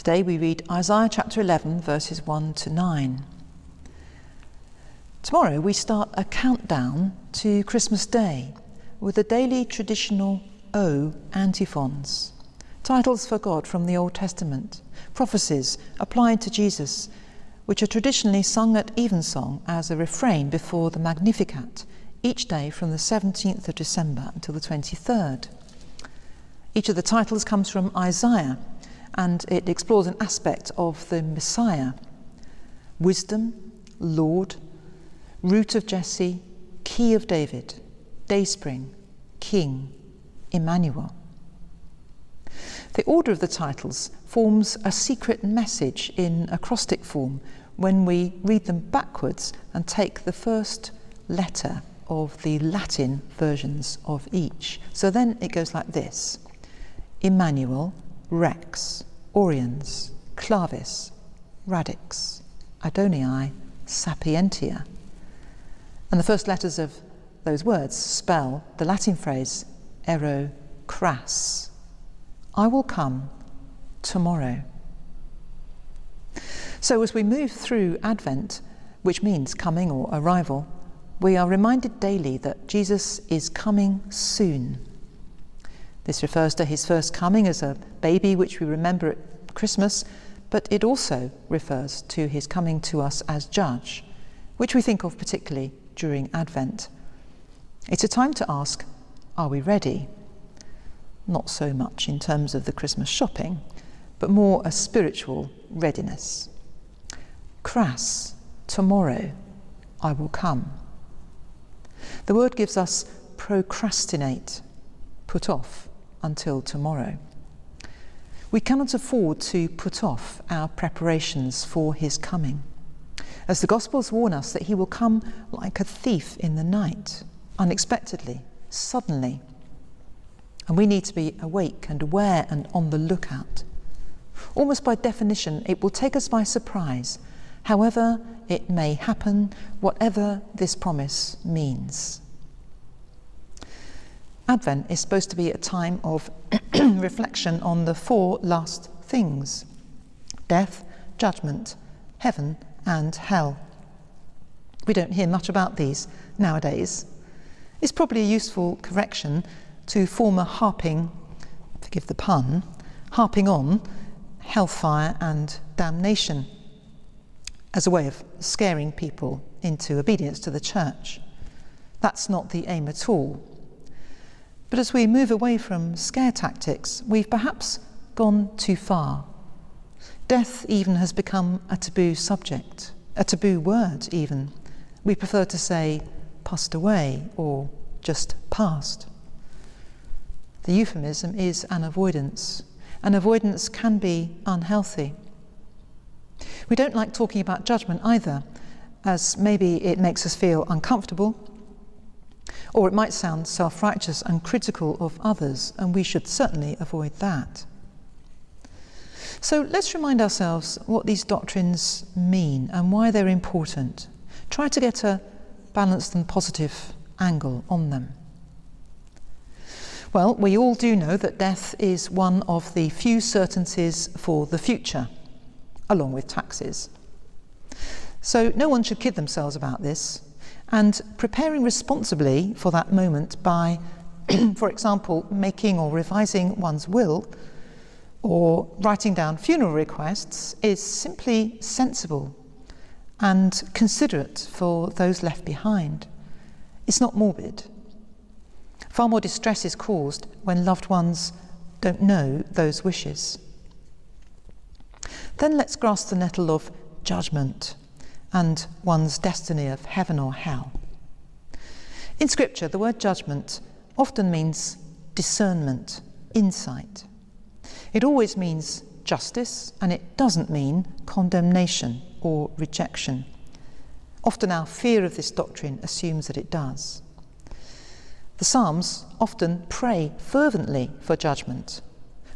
Today we read Isaiah chapter 11, verses 1 to 9. Tomorrow we start a countdown to Christmas Day with the daily traditional O antiphons, titles for God from the Old Testament, prophecies applied to Jesus, which are traditionally sung at evensong as a refrain before the Magnificat, each day from the 17th of December until the 23rd. Each of the titles comes from Isaiah, and it explores an aspect of the Messiah: wisdom, Lord, root of Jesse, key of David, dayspring, king, Emmanuel. The order of the titles forms a secret message in acrostic form when we read them backwards and take the first letter of the Latin versions of each. So then it goes like this: Emmanuel, Rex, Oriens, Clavis, Radix, Adonai, Sapientia. And the first letters of those words spell the Latin phrase ero cras, I will come tomorrow. So as we move through Advent, which means coming or arrival, we are reminded daily that Jesus is coming soon. This refers to his first coming as a baby, which we remember at Christmas, but it also refers to his coming to us as judge, which we think of particularly during Advent. It's a time to ask, are we ready? Not so much in terms of the Christmas shopping, but more a spiritual readiness. Cras, tomorrow I will come. The word gives us procrastinate, put off until tomorrow. We cannot afford to put off our preparations for his coming, as the Gospels warn us that he will come like a thief in the night, unexpectedly, suddenly. And we need to be awake and aware and on the lookout. Almost by definition, it will take us by surprise, however it may happen, whatever this promise means. Advent is supposed to be a time of reflection on the four last things: death, judgment, heaven, and hell. We don't hear much about these nowadays. It's probably a useful correction to former harping, forgive the pun, harping on hellfire and damnation as a way of scaring people into obedience to the church. That's not the aim at all. But as we move away from scare tactics, we've perhaps gone too far. Death even has become a taboo subject, a taboo word even. We prefer to say passed away or just passed. The euphemism is an avoidance. An avoidance can be unhealthy. We don't like talking about judgment either, as maybe it makes us feel uncomfortable, or it might sound self-righteous and critical of others, and we should certainly avoid that. So let's remind ourselves what these doctrines mean and why they're important. Try to get a balanced and positive angle on them. Well, we all do know that death is one of the few certainties for the future, along with taxes. So no one should kid themselves about this, and preparing responsibly for that moment by, for example, making or revising one's will or writing down funeral requests is simply sensible and considerate for those left behind. It's not morbid. Far more distress is caused when loved ones don't know those wishes. Then let's grasp the nettle of judgment and one's destiny of heaven or hell. In Scripture, the word judgment often means discernment, insight. It always means justice, and it doesn't mean condemnation or rejection. Often our fear of this doctrine assumes that it does. The Psalms often pray fervently for judgment,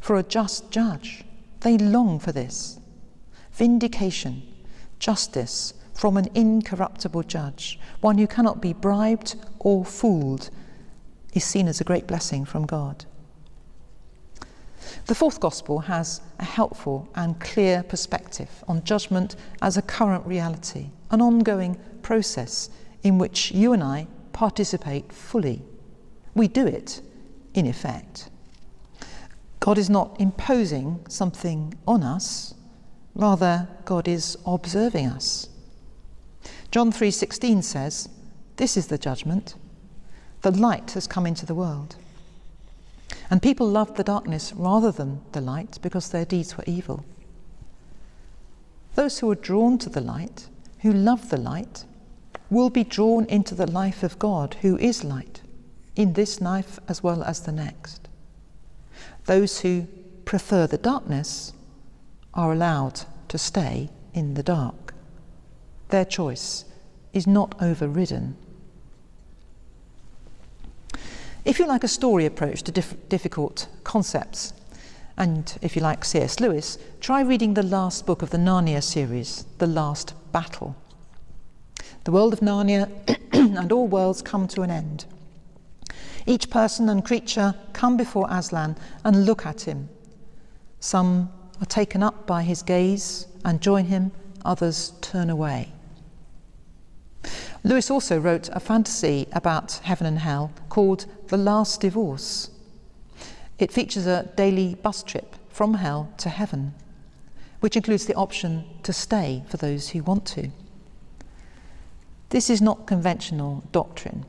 for a just judge. They long for this. Vindication, justice from an incorruptible judge, one who cannot be bribed or fooled, is seen as a great blessing from God. The fourth gospel has a helpful and clear perspective on judgment as a current reality, an ongoing process in which you and I participate fully. We do it, in effect. God is not imposing something on us, rather God is observing us. John 3:16 says, "This is the judgment. The light has come into the world. And people loved the darkness rather than the light because their deeds were evil." Those who are drawn to the light, who love the light, will be drawn into the life of God, who is light, in this life as well as the next. Those who prefer the darkness are allowed to stay in the dark. Their choice is not overridden. If you like a story approach to difficult concepts, and if you like C.S. Lewis, try reading the last book of the Narnia series, The Last Battle. The world of Narnia and all worlds come to an end. Each person and creature come before Aslan and look at him. Some are taken up by his gaze and join him, others turn away. Lewis also wrote a fantasy about heaven and hell called The Last Divorce. It features a daily bus trip from hell to heaven, which includes the option to stay for those who want to. This is not conventional doctrine,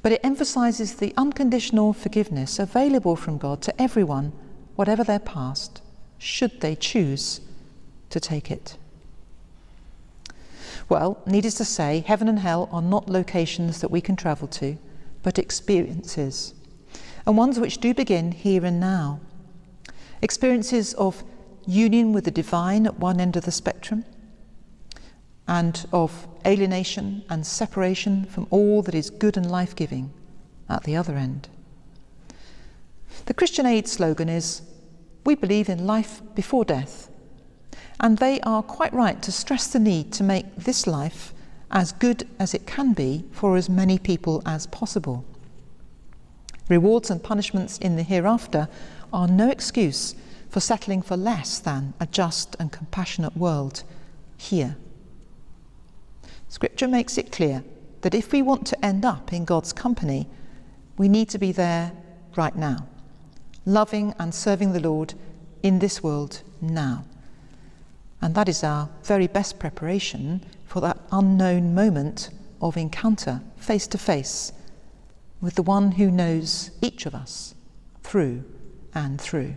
but it emphasises the unconditional forgiveness available from God to everyone, whatever their past, should they choose to take it. Well, needless to say, heaven and hell are not locations that we can travel to, but experiences, and ones which do begin here and now. Experiences of union with the divine at one end of the spectrum, and of alienation and separation from all that is good and life-giving at the other end. The Christian Aid slogan is, "We believe in life before death," and they are quite right to stress the need to make this life as good as it can be for as many people as possible. Rewards and punishments in the hereafter are no excuse for settling for less than a just and compassionate world here. Scripture makes it clear that if we want to end up in God's company, we need to be there right now, loving and serving the Lord in this world now. And that is our very best preparation for that unknown moment of encounter face to face with the one who knows each of us through and through.